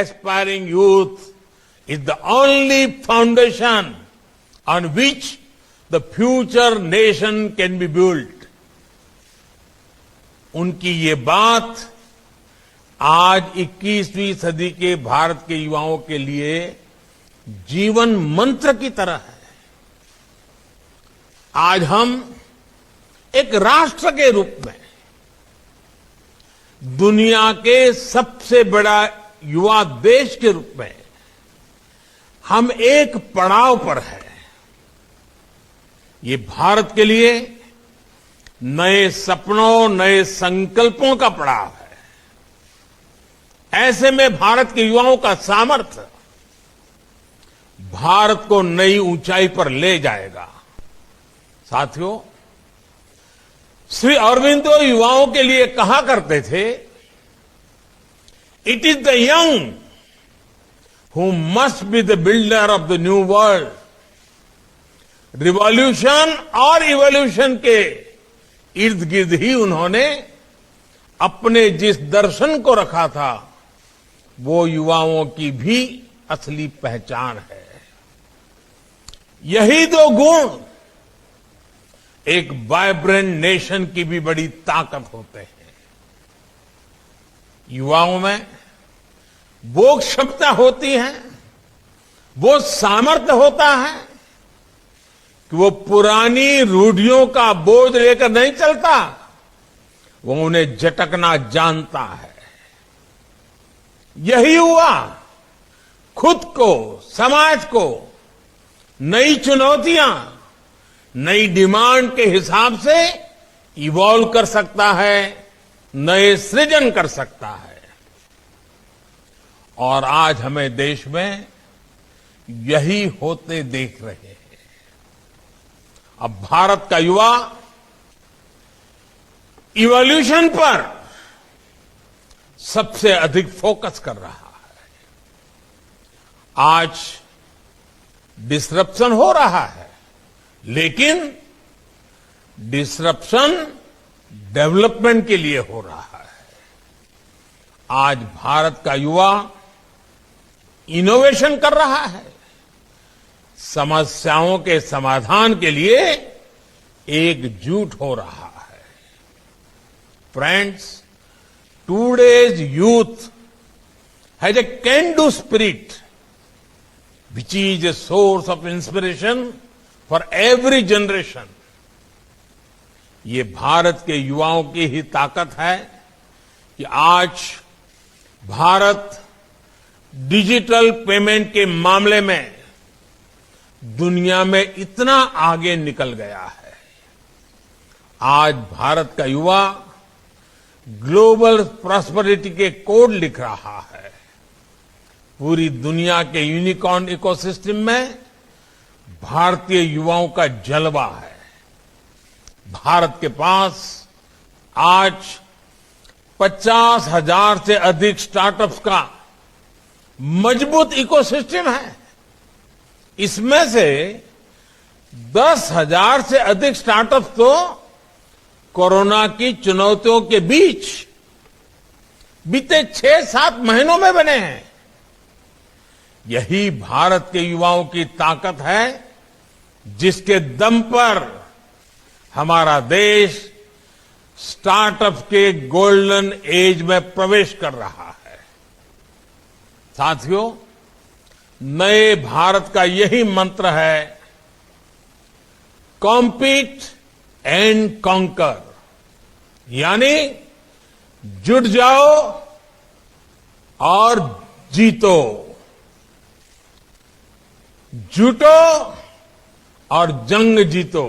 aspiring youth is the only foundation on which the future nation can be built. उनकी ये बात आज 21वीं सदी के भारत के युवाओं के लिए जीवन मंत्र की तरह है। आज हम एक राष्ट्र के रूप में दुनिया के सबसे बड़ा युवा देश के रूप में हम एक पड़ाव पर हैं। ये भारत के लिए नए सपनों, नए संकल्पों का पड़ाव है। ऐसे में भारत के युवाओं का सामर्थ्य भारत को नई ऊंचाई पर ले जाएगा। साथियों, श्री अरबिंदो युवाओं के लिए कहा करते थे, it is the young who must be the builder of the new world. Revolution और इवोल्यूशन के इर्द गिर्द ही उन्होंने अपने जिस दर्शन को रखा था, वो युवाओं की भी असली पहचान है। यही दो गुण एक वाइब्रेंट नेशन की भी बड़ी ताकत होते हैं। युवाओं में वो क्षमता होती है, वो सामर्थ्य होता है कि वो पुरानी रूढ़ियों का बोझ लेकर नहीं चलता, वो उन्हें झटकना जानता है। यही हुआ खुद को, समाज को नई चुनौतियां, नई डिमांड के हिसाब से इवॉल्व कर सकता है, नए सृजन कर सकता है। और आज हमें देश में यही होते देख रहे हैं। अब भारत का युवा इवोल्यूशन पर सबसे अधिक फोकस कर रहा है। आज डिसरप्शन हो रहा है, लेकिन डिसरप्शन डेवलपमेंट के लिए हो रहा है। आज भारत का युवा इनोवेशन कर रहा है, समस्याओं के समाधान के लिए एकजुट हो रहा है। Friends, today's youth has a can-do spirit, which is a source of inspiration for every generation. ये भारत के युवाओं की ही ताकत है कि आज भारत डिजिटल पेमेंट के मामले में दुनिया में इतना आगे निकल गया है। आज भारत का युवा ग्लोबल प्रॉस्पेरिटी के कोड लिख रहा है। पूरी दुनिया के यूनिकॉर्न इकोसिस्टम में भारतीय युवाओं का जलवा है। भारत के पास आज 50,000 से अधिक स्टार्टअप्स का मजबूत इकोसिस्टम है। इसमें से 10,000 से अधिक स्टार्टअप्स तो कोरोना की चुनौतियों के बीच बीते 6-7 महीनों में बने हैं। यही भारत के युवाओं की ताकत है, जिसके दम पर हमारा देश स्टार्टअप के गोल्डन एज में प्रवेश कर रहा है। साथियों, नए भारत का यही मंत्र है, कॉम्पीट एंड कॉन्कर, यानी जुट जाओ और जीतो, जुटो और जंग जीतो।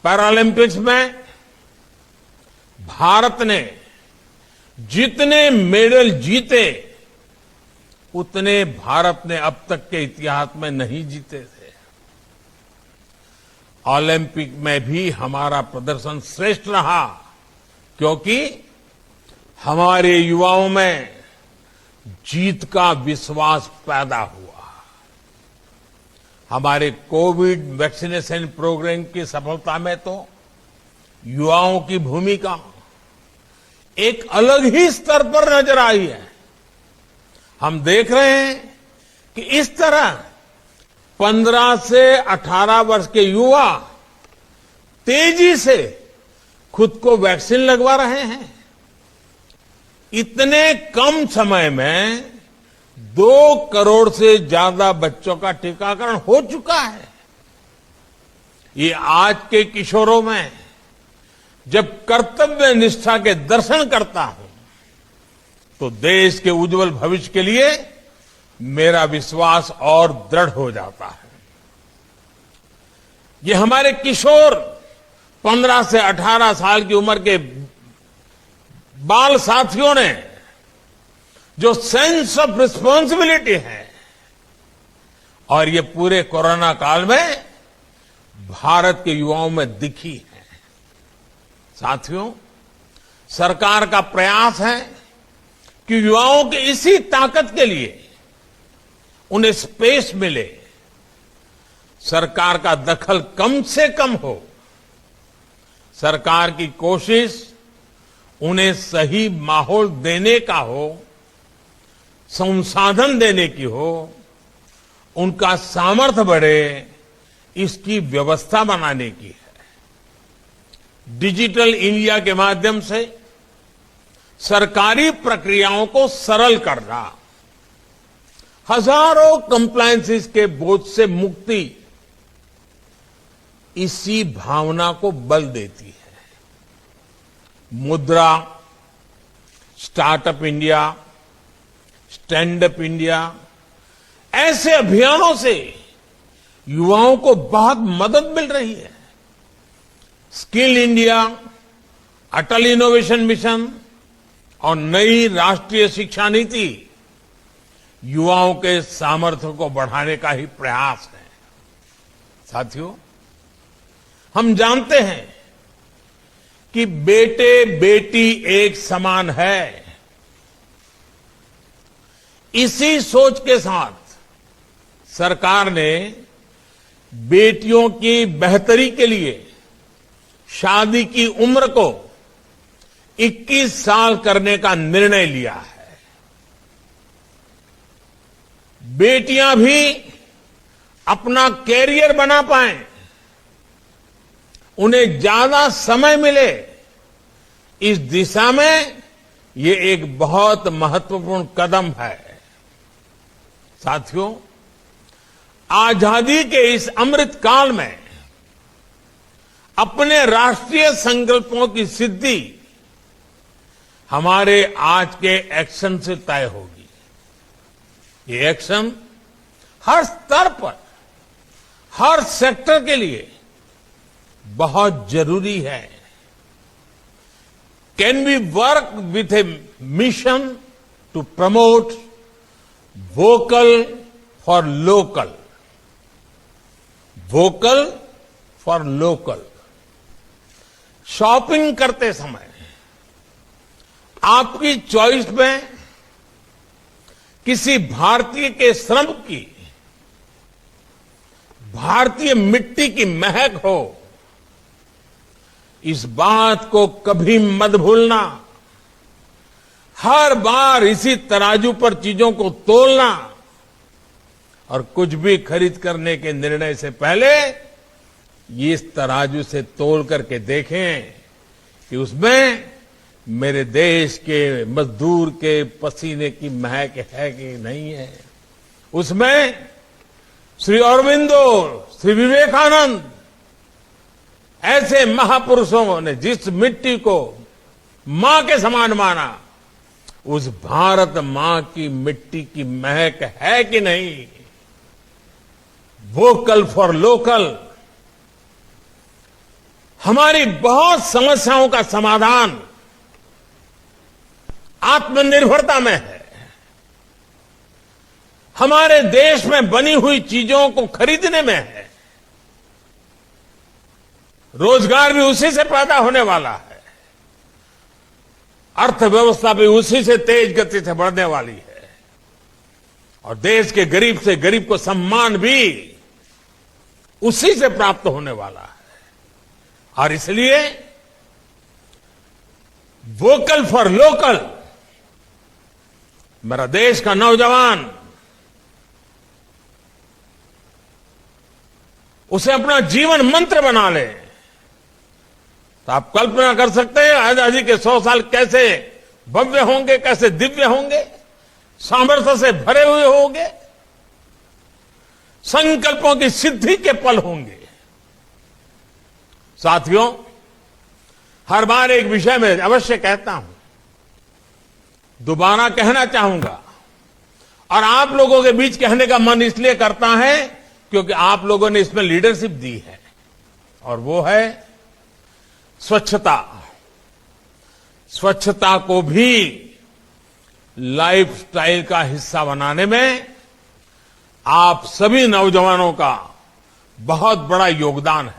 पैरालंपिक्स में भारत ने जितने मेडल जीते, उतने भारत ने अब तक के इतिहास में नहीं जीते थे। ओलंपिक में भी हमारा प्रदर्शन श्रेष्ठ रहा, क्योंकि हमारे युवाओं में जीत का विश्वास पैदा हुआ। हमारे कोविड वैक्सीनेशन प्रोग्राम की सफलता में तो युवाओं की भूमिका एक अलग ही स्तर पर नजर आई है। हम देख रहे हैं कि इस तरह 15 से 18 वर्ष के युवा तेजी से खुद को वैक्सीन लगवा रहे हैं। इतने कम समय में 2 करोड़ से ज्यादा बच्चों का टीकाकरण हो चुका है। ये आज के किशोरों में जब कर्तव्य निष्ठा के दर्शन करता हूं तो देश के उज्जवल भविष्य के लिए मेरा विश्वास और दृढ़ हो जाता है। ये हमारे किशोर 15 से 18 साल की उम्र के बाल साथियों ने जो सेंस ऑफ रिस्पॉन्सिबिलिटी है और ये पूरे कोरोना काल में भारत के युवाओं में दिखी है। साथियों, सरकार का प्रयास है कि युवाओं की इसी ताकत के लिए उन्हें स्पेस मिले, सरकार का दखल कम से कम हो। सरकार की कोशिश उन्हें सही माहौल देने का हो, संसाधन देने की हो, उनका सामर्थ्य बढ़े, इसकी व्यवस्था बनाने की है। डिजिटल इंडिया के माध्यम से सरकारी प्रक्रियाओं को सरल करना, हजारों कंप्लायंसेस के बोझ से मुक्ति, इसी भावना को बल देती है। मुद्रा, startup India, stand up India, ऐसे अभियानों से युवाओं को बहुत मदद मिल रही है। स्किल इंडिया, अटल इनोवेशन मिशन और नई राष्ट्रीय शिक्षा नीति युवाओं के सामर्थ्य को बढ़ाने का ही प्रयास है। साथियों, हम जानते हैं कि बेटे बेटी एक समान है। इसी सोच के साथ सरकार ने बेटियों की बेहतरी के लिए शादी की उम्र को 21 साल करने का निर्णय लिया है। बेटियां भी अपना कैरियर बना पाएं, उन्हें ज्यादा समय मिले, इस दिशा में ये एक बहुत महत्वपूर्ण कदम है। साथियों, आजादी के इस अमृत काल में अपने राष्ट्रीय संकल्पों की सिद्धि हमारे आज के एक्शन से तय होगी। ये एक्शन हर स्तर पर, हर सेक्टर के लिए बहुत जरूरी है। Can we work with a mission to promote vocal for local, vocal for local. Shopping करते समय आपकी चॉइस में किसी भारतीय के श्रम की, भारतीय मिट्टी की महक हो, इस बात को कभी मत भूलना। हर बार इसी तराजू पर चीजों को तोलना और कुछ भी खरीद करने के निर्णय से पहले इस तराजू से तोल करके देखें कि उसमें मेरे देश के मजदूर के पसीने की महक है कि नहीं है। उसमें श्री अरविंदो, श्री विवेकानंद, ऐसे महापुरुषों ने जिस मिट्टी को मां के समान माना, उस भारत मां की मिट्टी की महक है कि नहीं। वोकल फॉर लोकल हमारी बहुत समस्याओं का समाधान आत्मनिर्भरता में है। हमारे देश में बनी हुई चीजों को खरीदने में है। रोजगार भी उसी से पैदा होने वाला है। अर्थव्यवस्था भी उसी से तेज गति से बढ़ने वाली है। और देश के गरीब से गरीब को सम्मान भी उसी से प्राप्त होने वाला है। और इसलिए वोकल फॉर लोकल, मेरा देश का नौजवान उसे अपना जीवन मंत्र बना ले, तो आप कल्पना कर सकते हैं आजादी के 100 साल कैसे भव्य होंगे, कैसे दिव्य होंगे, सामर्थ्य से भरे हुए होंगे, संकल्पों की सिद्धि के पल होंगे। साथियों, हर बार एक विषय में अवश्य कहता हूं, दोबारा कहना चाहूंगा, और आप लोगों के बीच कहने का मन इसलिए करता है क्योंकि आप लोगों ने इसमें लीडरशिप दी है, और वो है स्वच्छता। स्वच्छता को भी लाइफस्टाइल का हिस्सा बनाने में आप सभी नौजवानों का बहुत बड़ा योगदान है।